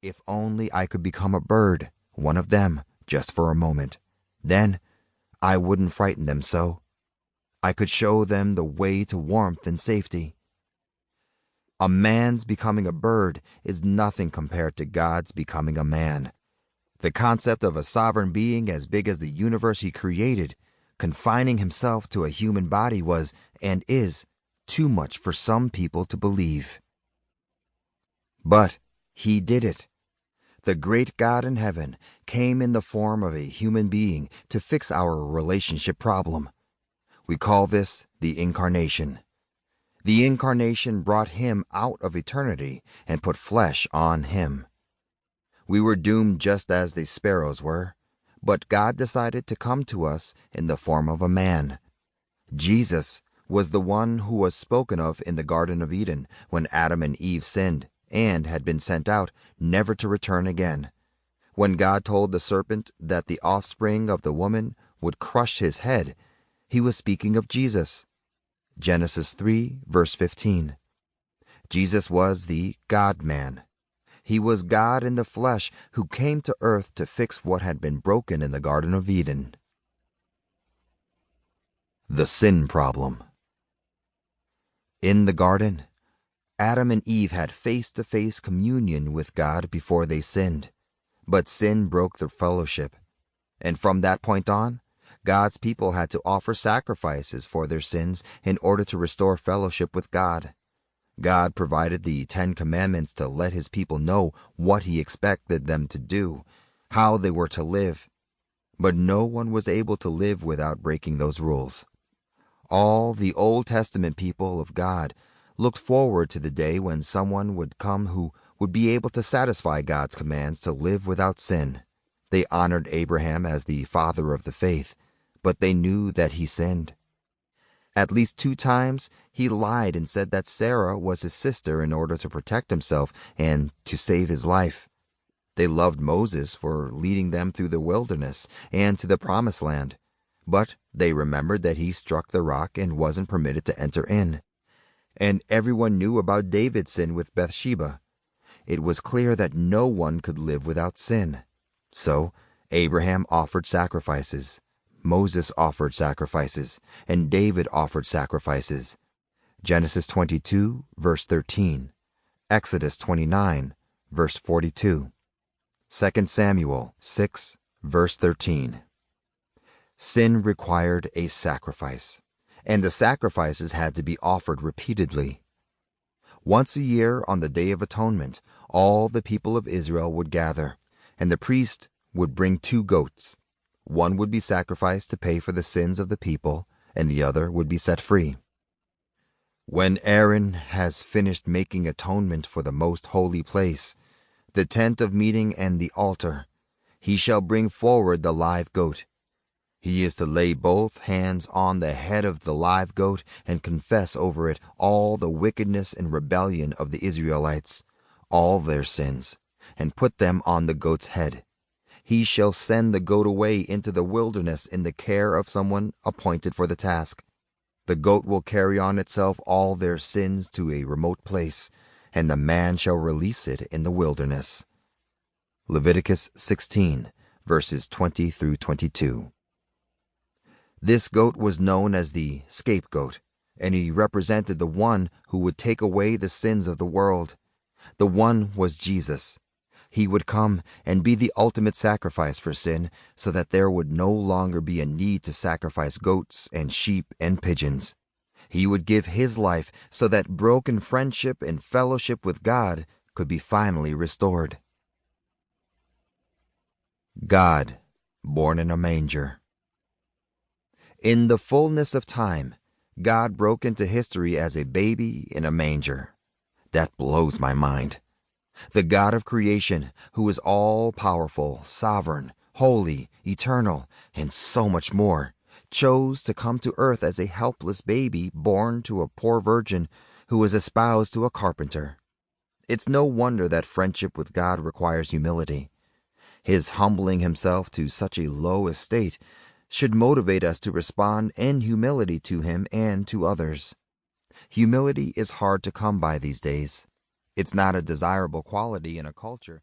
If only I could become a bird, one of them, just for a moment. Then I wouldn't frighten them so. I could show them the way to warmth and safety. A man's becoming a bird is nothing compared to God's becoming a man. The concept of a sovereign being as big as the universe he created, confining himself to a human body was, and is, too much for some people to believe. But he did it. The great God in heaven came in the form of a human being to fix our relationship problem. We call this the Incarnation. The Incarnation brought him out of eternity and put flesh on him. We were doomed just as the sparrows were, but God decided to come to us in the form of a man. Jesus was the one who was spoken of in the Garden of Eden when Adam and Eve sinned and had been sent out, never to return again. When God told the serpent that the offspring of the woman would crush his head, he was speaking of Jesus. Genesis 3, verse 15. Jesus was the God-man. He was God in the flesh who came to earth to fix what had been broken in the Garden of Eden. The sin problem. In the garden, Adam and Eve had face-to-face communion with God before they sinned, but sin broke their fellowship. And from that point on, God's people had to offer sacrifices for their sins in order to restore fellowship with God. God provided the 10 Commandments to let his people know what he expected them to do, how they were to live. But no one was able to live without breaking those rules. All the Old Testament people of God looked forward to the day when someone would come who would be able to satisfy God's commands to live without sin. They honored Abraham as the father of the faith, but they knew that he sinned. At least 2 times, he lied and said that Sarah was his sister in order to protect himself and to save his life. They loved Moses for leading them through the wilderness and to the promised land, but they remembered that he struck the rock and wasn't permitted to enter in. And everyone knew about David's sin with Bathsheba. It was clear that no one could live without sin. So Abraham offered sacrifices. Moses offered sacrifices, and David offered sacrifices. Genesis 22, verse 13. Exodus 29, verse 42. 2 Samuel 6, verse 13. Sin required a sacrifice, and the sacrifices had to be offered repeatedly. Once a year on the Day of Atonement, all the people of Israel would gather, and the priest would bring 2 goats. One would be sacrificed to pay for the sins of the people, and the other would be set free. When Aaron has finished making atonement for the most holy place, the tent of meeting and the altar, he shall bring forward the live goat. He is to lay both hands on the head of the live goat and confess over it all the wickedness and rebellion of the Israelites, all their sins, and put them on the goat's head. He shall send the goat away into the wilderness in the care of someone appointed for the task. The goat will carry on itself all their sins to a remote place, and the man shall release it in the wilderness. Leviticus 16, verses 20 through 22. This goat was known as the scapegoat, and he represented the one who would take away the sins of the world. The one was Jesus. He would come and be the ultimate sacrifice for sin, so that there would no longer be a need to sacrifice goats and sheep and pigeons. He would give his life so that broken friendship and fellowship with God could be finally restored. God, born in a manger. In the fullness of time, God broke into history as a baby in a manger. That blows my mind. The God of creation, who is all-powerful, sovereign, holy, eternal, and so much more, chose to come to earth as a helpless baby born to a poor virgin who was espoused to a carpenter. It's no wonder that friendship with God requires humility. His humbling himself to such a low estate should motivate us to respond in humility to him and to others. Humility is hard to come by these days. It's not a desirable quality in a culture